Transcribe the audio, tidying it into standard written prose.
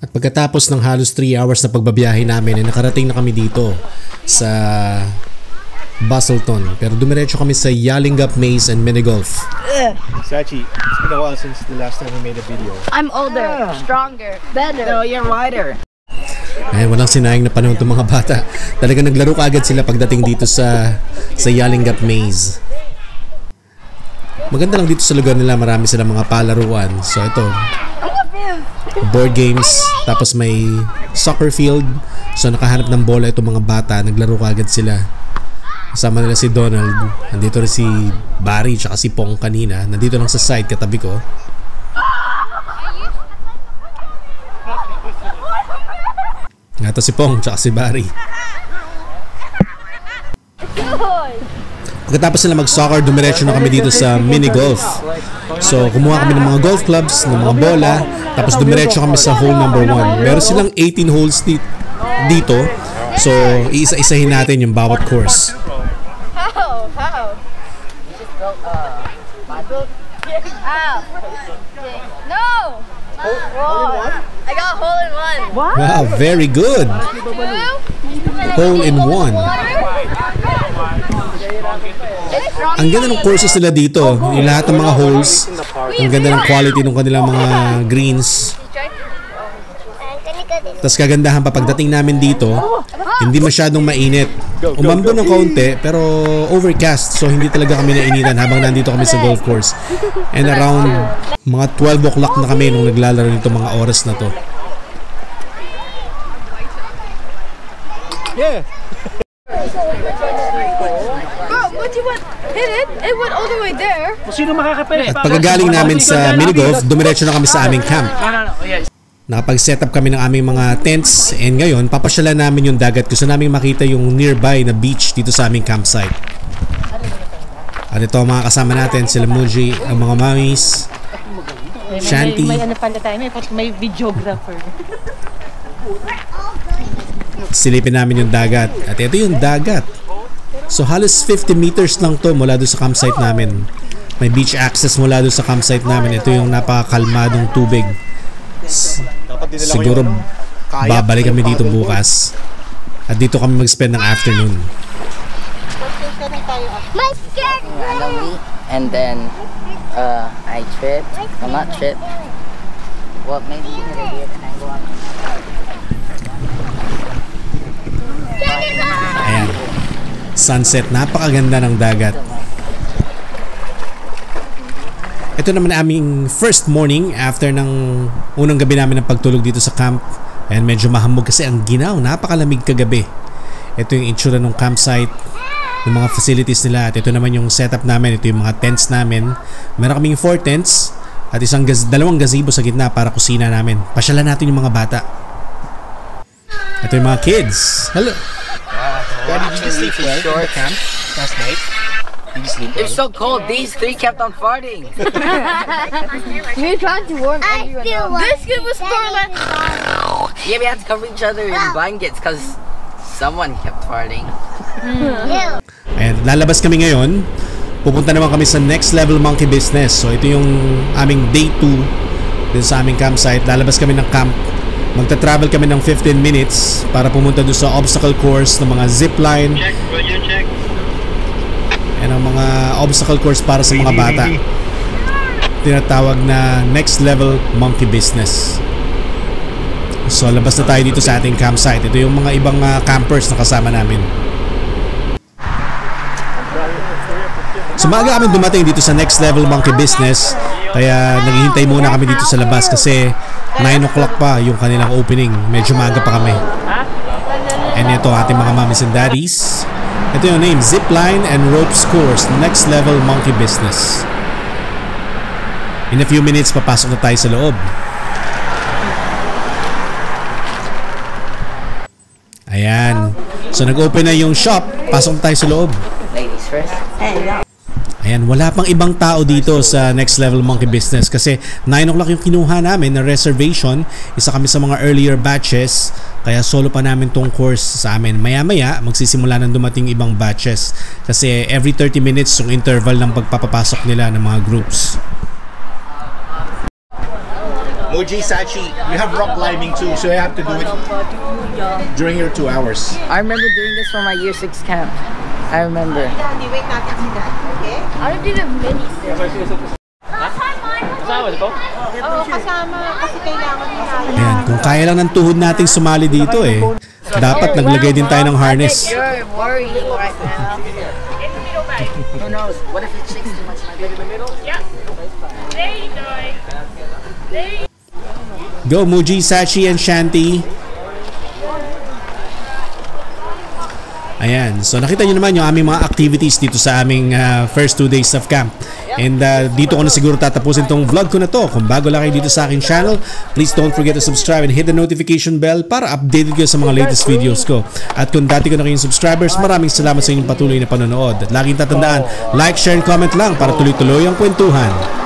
At pagkatapos ng halos 3 hours na pagbabiyahe namin, ay nakarating na kami dito sa Busselton. Pero dumiretso kami sa Yalingup Maze and Minigolf. Sachi, it's been a while since the last time we made a video. I'm older, stronger, better. No, you're wider. Ay, walang sinayang na panahon itong mga bata. Talaga naglaro kaagad sila pagdating dito sa Yalingup Maze. Maganda lang dito sa lugar nila, marami silang mga palaruan. So ito, board games, tapos may soccer field. So nakahanap ng bola itong mga bata, naglaro kaagad sila. Kasama nila si Donald, nandito rin si Barry tsaka si Pong kanina. Nandito lang sa side katabi ko. Ito si Pong tsaka si Barry. Pagkatapos nila mag-soccer, dumiretso na kami dito sa mini-golf. So kumuha kami ng mga golf clubs, ng mga bola, tapos dumiretso kami sa hole number 1. Meron silang 18 holes dito. So iisa-isahin natin yung bawat course. How? You just built No! I got a hole in one. What? Wow, very good. Hole in 1. Ang ganda ng courses nila dito. Yung lahat ng mga holes, ang ganda ng quality ng kanilang mga greens. Tapos kagandahan pa pagdating namin dito, hindi masyadong mainit. Umambon ng kaunti pero overcast, so hindi talaga kami nainitan habang nandito kami sa golf course. And around mga 12 o'clock na kami nung naglalaro nito mga oras na to. Yeah. What do you want? Hit it? It went all the way there. Sino makakapit? At pagkagaling namin sa minigolf, dumiretso na kami sa aming camp. No. Yeah. Nakapag-set up kami ng aming mga tents, and ngayon papasyalan namin yung dagat. Gusto namin makita yung nearby na beach dito sa aming campsite. At ito ang mga kasama natin, sila Muji, ang mga mommies, Shanti. May ano pala tayo, may videographer. Silipin namin yung dagat. At ito yung dagat. So halos 50 meters lang to mula doon sa campsite namin. May beach access mula doon sa campsite namin. Ito yung napakakalmadong tubig. Siguro babalik kami dito bukas. At dito kami mag-spend ng afternoon. Randomly, and then I tripped. I'm not tripped. Well, maybe you could have an angle on. Ayan. Sunset. Napakaganda ng dagat. Ito naman aming first morning after ng unang gabi namin ng pagtulog dito sa camp. And medyo mahamog kasi ang ginaw. Napakalamig kagabi. Ito yung itsura ng campsite, yung mga facilities nila. At ito naman yung setup namin. Ito yung mga tents namin. Meron kaming 4 tents at dalawang gazebo sa gitna para kusina namin. Pasyalan natin yung mga bata. Ito yung mga kids. Hello. Daddy, did you sleep well in the camp last night? Did you sleep well? It's so cold. These 3 kept on farting. We're trying to warm everyone up. Biscuit was scarlet. Yeah, we had to cover each other in blankets because someone kept farting. Ayan, lalabas kami ngayon. Pupunta naman kami sa Next Level Monkey Business. So ito yung aming day 2 din sa aming campsite. Lalabas kami ng camp. Magta-travel kami ng 15 minutes para pumunta doon sa obstacle course ng mga zipline. Check. And ang mga obstacle course para sa mga bata. Tinatawag na Next Level Monkey Business. So labas na tayo dito sa ating campsite. Ito yung mga ibang campers na kasama namin. So maaga kami dumating dito sa Next Level Monkey Business. Kaya naghihintay muna kami dito sa labas kasi 9 o'clock pa yung kanilang opening. Medyo maaga pa kami. And ito ating mga mommies and daddies. Ito yung name, Zipline and Ropes Course, Next Level Monkey Business. In a few minutes, papasok na tayo sa loob. Ayan. So nag-open na yung shop. Pasok na tayo sa loob. Ladies first. Ayan, wala pang ibang tao dito sa Next Level Monkey Business kasi 9 o'clock yung kinuha namin na reservation. Isa kami sa mga earlier batches, kaya solo pa namin tong course sa amin. Maya-maya, magsisimula ng dumating ibang batches kasi every 30 minutes yung interval ng pagpapapasok nila ng mga groups. Muji, Sachi, you have rock climbing too, so you have to do it during your 2 hours. I remember doing this for my year 6 camp. I remember. I don't do the mini thing. Ayan, kung kaya lang ng tuhod nating sumali dito eh, dapat naglagay din tayo ng harness. You're worrying right now. Who knows? What if it shakes too much? In the middle? Yeah. Go Muji, Sachi, and Shanti. Ayan, so nakita nyo naman yung aming mga activities dito sa aming first 2 days of camp. And dito ko na siguro tatapusin tong vlog ko na to. Kung bago lang kayo dito sa aking channel, please don't forget to subscribe and hit the notification bell para updated kayo sa mga latest videos ko. At kung dati ko na kayong subscribers, maraming salamat sa inyong patuloy na panonood. At laging tatandaan, like, share, and comment lang para tuloy-tuloy ang kwentuhan.